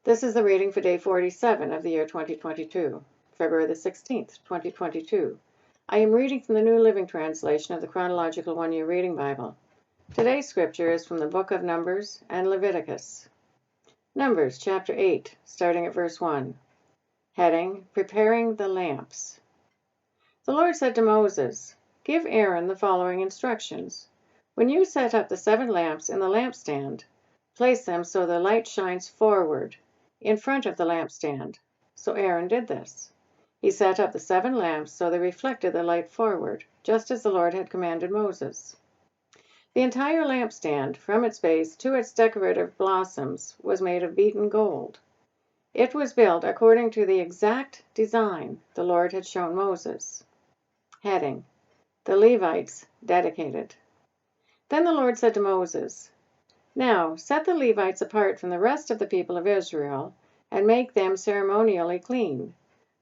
This is the reading for day 47 of the year 2022, February the 16th, 2022. I am reading from the New Living Translation of the Chronological One-Year Reading Bible. Today's scripture is from the book of Numbers and Leviticus. Numbers chapter 8, starting at verse 1. Heading, Preparing the Lamps. The Lord said to Moses, "Give Aaron the following instructions. When you set up the 7 lamps in the lampstand, place them so the light shines forward, in front of the lampstand." So Aaron did this. He set up the 7 lamps so they reflected the light forward, just as the Lord had commanded Moses. The entire lampstand, from its base to its decorative blossoms, was made of beaten gold. It was built according to the exact design the Lord had shown Moses. Heading, The Levites dedicated. Then the Lord said to Moses, "Now set the Levites apart from the rest of the people of Israel, and make them ceremonially clean.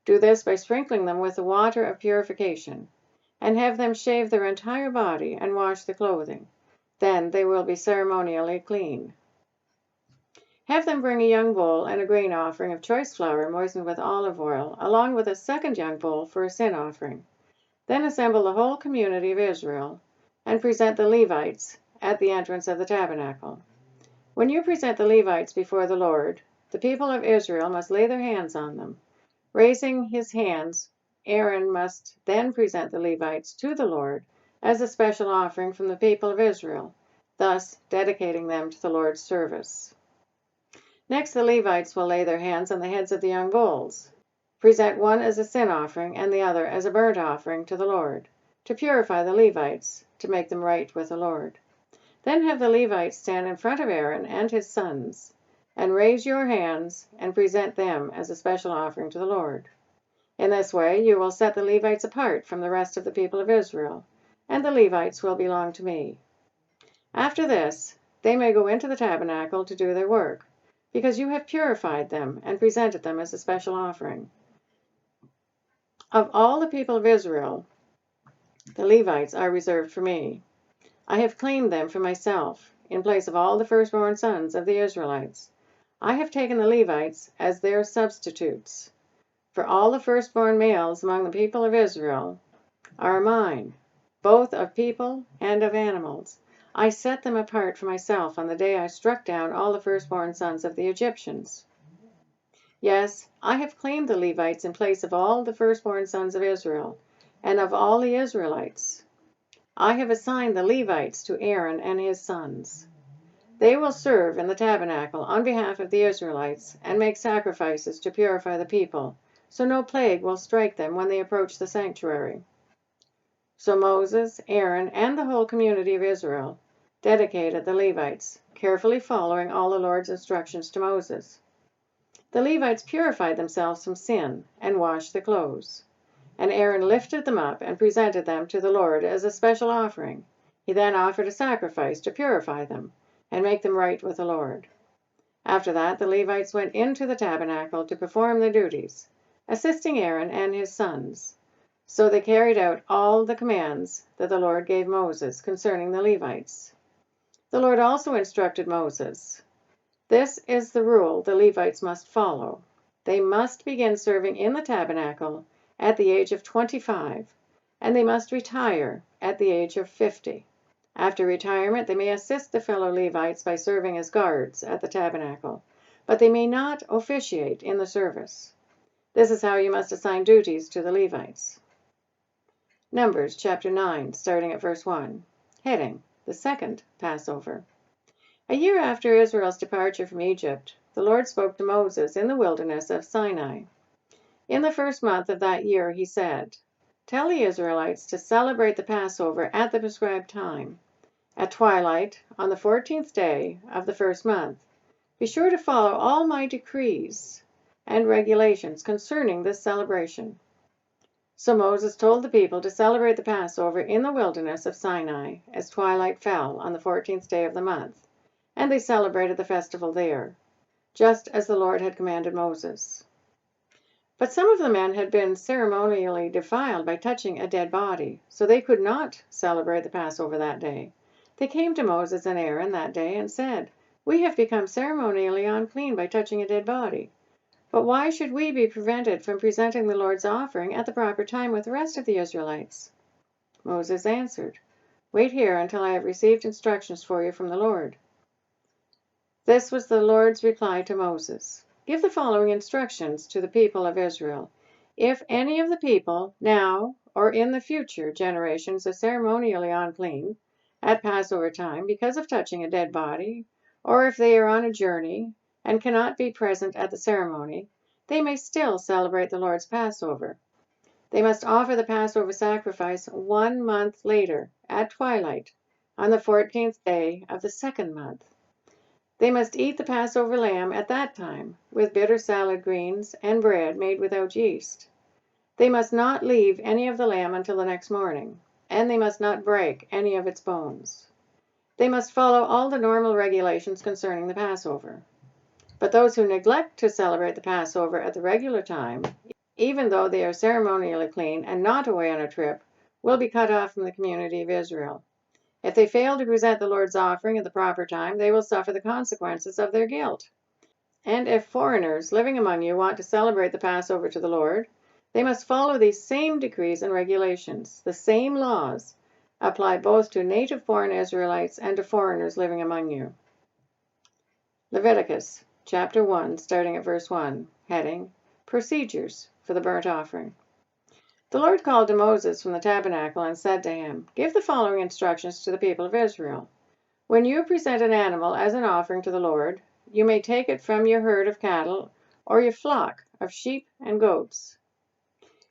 Do this by sprinkling them with the water of purification, and have them shave their entire body and wash the clothing. Then they will be ceremonially clean. Have them bring a young bull and a grain offering of choice flour moistened with olive oil, along with a second young bull for a sin offering. Then assemble the whole community of Israel, and present the Levites at the entrance of the tabernacle. When you present the Levites before the Lord, the people of Israel must lay their hands on them. Raising his hands, Aaron must then present the Levites to the Lord as a special offering from the people of Israel, thus dedicating them to the Lord's service. Next, the Levites will lay their hands on the heads of the young bulls, present one as a sin offering and the other as a burnt offering to the Lord, to purify the Levites, to make them right with the Lord. Then have the Levites stand in front of Aaron and his sons, and raise your hands and present them as a special offering to the Lord. In this way you will set the Levites apart from the rest of the people of Israel, and the Levites will belong to me. After this, they may go into the tabernacle to do their work, because you have purified them and presented them as a special offering. Of all the people of Israel, the Levites are reserved for me. I have claimed them for myself, in place of all the firstborn sons of the Israelites. I have taken the Levites as their substitutes. For all the firstborn males among the people of Israel are mine, both of people and of animals. I set them apart for myself on the day I struck down all the firstborn sons of the Egyptians. Yes, I have claimed the Levites in place of all the firstborn sons of Israel, and of all the Israelites. I have assigned the Levites to Aaron and his sons. They will serve in the tabernacle on behalf of the Israelites and make sacrifices to purify the people, so no plague will strike them when they approach the sanctuary." So Moses, Aaron, and the whole community of Israel dedicated the Levites, carefully following all the Lord's instructions to Moses. The Levites purified themselves from sin and washed their clothes. And Aaron lifted them up and presented them to the Lord as a special offering. He then offered a sacrifice to purify them and make them right with the Lord. After that, the Levites went into the tabernacle to perform their duties, assisting Aaron and his sons. So they carried out all the commands that the Lord gave Moses concerning the Levites. The Lord also instructed Moses, "This is the rule the Levites must follow. They must begin serving in the tabernacle at the age of 25, and they must retire at the age of 50. After retirement, they may assist the fellow Levites by serving as guards at the tabernacle, but they may not officiate in the service. This is how you must assign duties to the Levites." Numbers chapter 9, starting at verse 1. Heading, The Second Passover. A year after Israel's departure from Egypt, the Lord spoke to Moses in the wilderness of Sinai. In the first month of that year he said, "Tell the Israelites to celebrate the Passover at the prescribed time, at twilight on the 14th day of the first month. Be sure to follow all my decrees and regulations concerning this celebration." So Moses told the people to celebrate the Passover in the wilderness of Sinai as twilight fell on the 14th day of the month, and they celebrated the festival there, just as the Lord had commanded Moses. But some of the men had been ceremonially defiled by touching a dead body, so they could not celebrate the Passover that day. They came to Moses and Aaron that day and said, We have become ceremonially unclean by touching a dead body. But why should we be prevented from presenting the Lord's offering at the proper time with the rest of the Israelites? Moses answered, "Wait here until I have received instructions for you from the Lord." This was the Lord's reply to Moses. "Give the following instructions to the people of Israel. If any of the people, now or in the future generations, are ceremonially unclean at Passover time because of touching a dead body, or if they are on a journey and cannot be present at the ceremony, they may still celebrate the Lord's Passover. They must offer the Passover sacrifice 1 month later, at twilight, on the 14th day of the second month. They must eat the Passover lamb at that time, with bitter salad greens and bread made without yeast. They must not leave any of the lamb until the next morning, and they must not break any of its bones. They must follow all the normal regulations concerning the Passover. But those who neglect to celebrate the Passover at the regular time, even though they are ceremonially clean and not away on a trip, will be cut off from the community of Israel. If they fail to present the Lord's offering at the proper time, they will suffer the consequences of their guilt. And if foreigners living among you want to celebrate the Passover to the Lord, they must follow these same decrees and regulations. The same laws apply both to native born Israelites and to foreigners living among you." Leviticus chapter 1, starting at verse 1, heading, Procedures for the Burnt Offering. The Lord called to Moses from the tabernacle and said to him, "Give the following instructions to the people of Israel. When you present an animal as an offering to the Lord, you may take it from your herd of cattle or your flock of sheep and goats.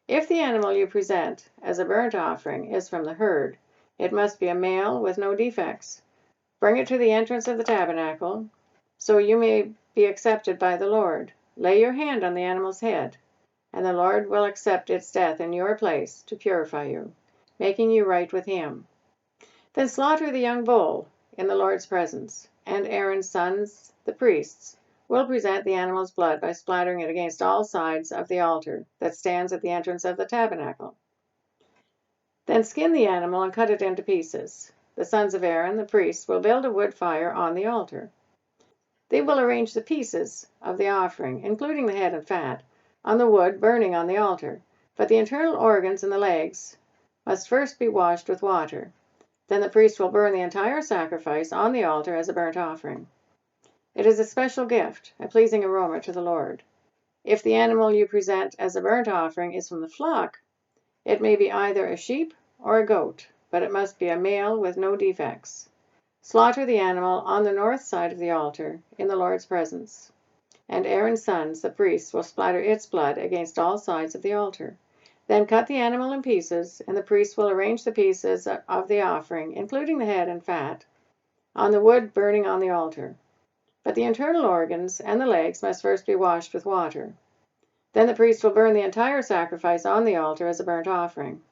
If the animal you present as a burnt offering is from the herd, it must be a male with no defects. Bring it to the entrance of the tabernacle, so you may be accepted by the Lord. Lay your hand on the animal's head, and the Lord will accept its death in your place to purify you, making you right with him. Then slaughter the young bull in the Lord's presence, and Aaron's sons, the priests, will present the animal's blood by splattering it against all sides of the altar that stands at the entrance of the tabernacle. Then skin the animal and cut it into pieces. The sons of Aaron, the priests, will build a wood fire on the altar. They will arrange the pieces of the offering, including the head and fat, on the wood burning on the altar, but the internal organs and the legs must first be washed with water. Then the priest will burn the entire sacrifice on the altar as a burnt offering. It is a special gift, a pleasing aroma to the Lord. If the animal you present as a burnt offering is from the flock, it may be either a sheep or a goat, but it must be a male with no defects. Slaughter the animal on the north side of the altar in the Lord's presence, and Aaron's sons, the priests, will splatter its blood against all sides of the altar. Then cut the animal in pieces, and the priest will arrange the pieces of the offering, including the head and fat, on the wood burning on the altar. But the internal organs and the legs must first be washed with water. Then the priest will burn the entire sacrifice on the altar as a burnt offering.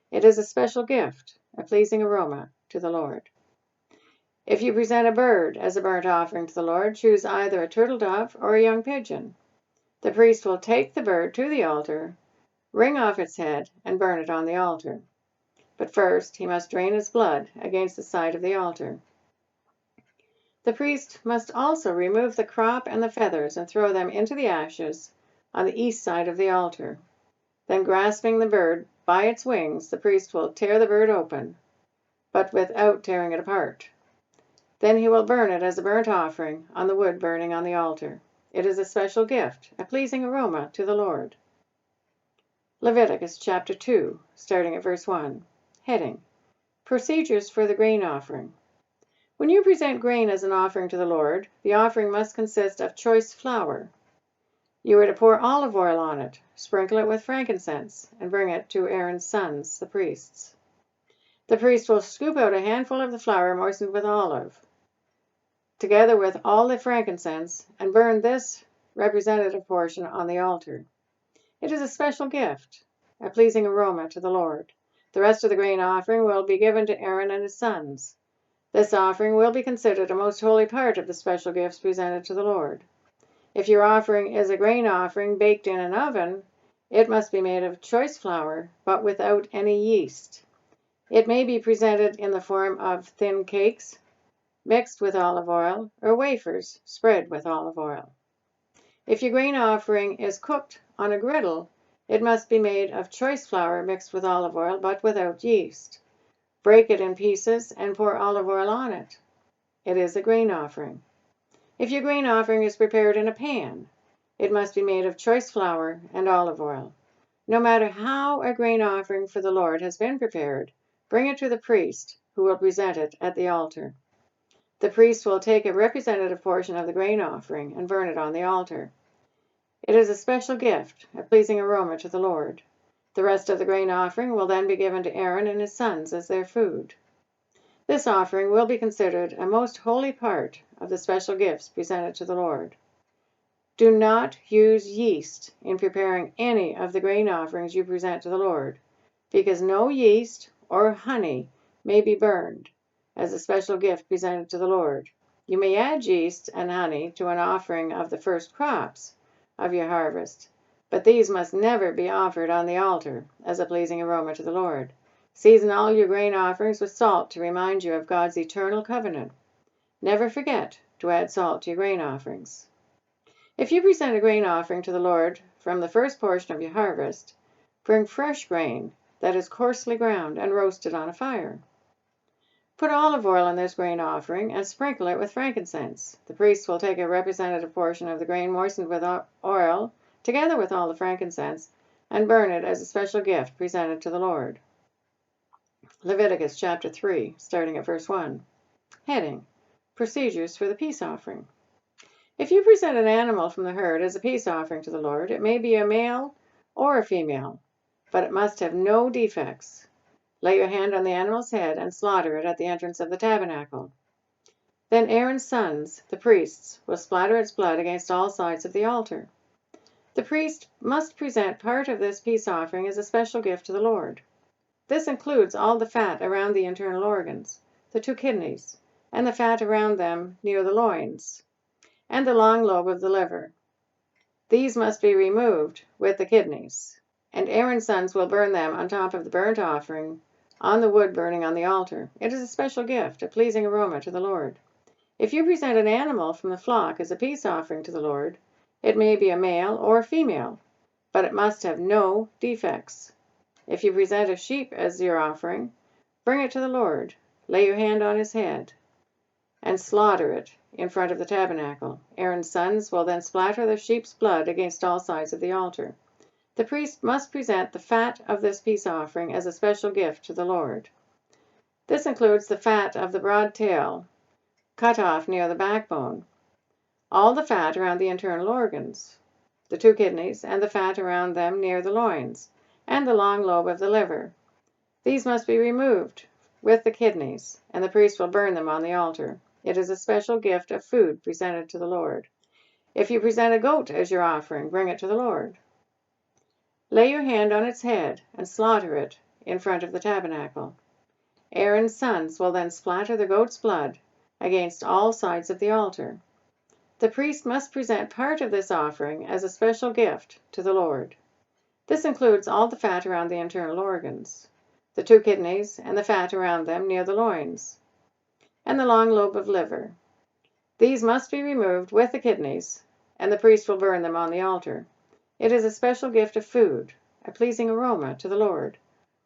It is a special gift, a pleasing aroma to the Lord. If you present a bird as a burnt offering to the Lord, choose either a turtle dove or a young pigeon. The priest will take the bird to the altar, wring off its head, and burn it on the altar. But first he must drain its blood against the side of the altar. The priest must also remove the crop and the feathers and throw them into the ashes on the east side of the altar. Then, grasping the bird by its wings, the priest will tear the bird open, but without tearing it apart. Then he will burn it as a burnt offering on the wood burning on the altar. It is a special gift, a pleasing aroma to the Lord. Leviticus chapter 2, starting at verse 1. Heading: Procedures for the grain offering. When you present grain as an offering to the Lord, the offering must consist of choice flour. You are to pour olive oil on it, sprinkle it with frankincense, and bring it to Aaron's sons, the priests. The priest will scoop out a handful of the flour moistened with olive, together with all the frankincense, and burn this representative portion on the altar. It is a special gift, a pleasing aroma to the Lord. The rest of the grain offering will be given to Aaron and his sons. This offering will be considered a most holy part of the special gifts presented to the Lord. If your offering is a grain offering baked in an oven, it must be made of choice flour, but without any yeast. It may be presented in the form of thin cakes, mixed with olive oil, or wafers spread with olive oil. If your grain offering is cooked on a griddle, it must be made of choice flour mixed with olive oil, but without yeast. Break it in pieces and pour olive oil on it. It is a grain offering. If your grain offering is prepared in a pan, it must be made of choice flour and olive oil. No matter how a grain offering for the Lord has been prepared, bring it to the priest, who will present it at the altar. The priest will take a representative portion of the grain offering and burn it on the altar. It is a special gift, a pleasing aroma to the Lord. The rest of the grain offering will then be given to Aaron and his sons as their food. This offering will be considered a most holy part of the special gifts presented to the Lord. Do not use yeast in preparing any of the grain offerings you present to the Lord, because no yeast or honey may be burned as a special gift presented to the Lord. You may add yeast and honey to an offering of the first crops of your harvest, but these must never be offered on the altar as a pleasing aroma to the Lord. Season all your grain offerings with salt to remind you of God's eternal covenant. Never forget to add salt to your grain offerings. If you present a grain offering to the Lord from the first portion of your harvest, bring fresh grain that is coarsely ground and roasted on a fire. Put olive oil on this grain offering and sprinkle it with frankincense. The priest will take a representative portion of the grain moistened with oil, together with all the frankincense, and burn it as a special gift presented to the Lord. Leviticus chapter 3, starting at verse 1. Heading: Procedures for the peace offering. If you present an animal from the herd as a peace offering to the Lord, it may be a male or a female, but it must have no defects. Lay your hand on the animal's head and slaughter it at the entrance of the tabernacle. Then Aaron's sons, the priests, will splatter its blood against all sides of the altar. The priest must present part of this peace offering as a special gift to the Lord. This includes all the fat around the internal organs, the 2 kidneys, and the fat around them near the loins, and the long lobe of the liver. These must be removed with the kidneys, and Aaron's sons will burn them on top of the burnt offering on the wood burning on the altar. It is a special gift, a pleasing aroma to the Lord. If you present an animal from the flock as a peace offering to the Lord, it may be a male or a female, but it must have no defects. If you present a sheep as your offering, bring it to the Lord, lay your hand on his head, and slaughter it in front of the tabernacle. Aaron's sons will then splatter the sheep's blood against all sides of the altar. The priest must present the fat of this peace offering as a special gift to the Lord. This includes the fat of the broad tail, cut off near the backbone, all the fat around the internal organs, the 2 kidneys, and the fat around them near the loins, and the long lobe of the liver. These must be removed with the kidneys, and the priest will burn them on the altar. It is a special gift of food presented to the Lord. If you present a goat as your offering, bring it to the Lord. Lay your hand on its head and slaughter it in front of the tabernacle. Aaron's sons will then splatter the goat's blood against all sides of the altar. The priest must present part of this offering as a special gift to the Lord. This includes all the fat around the internal organs, the 2 kidneys, and the fat around them near the loins, and the long lobe of liver. These must be removed with the kidneys, and the priest will burn them on the altar. It is a special gift of food, a pleasing aroma to the Lord.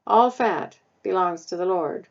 All fat belongs to the Lord.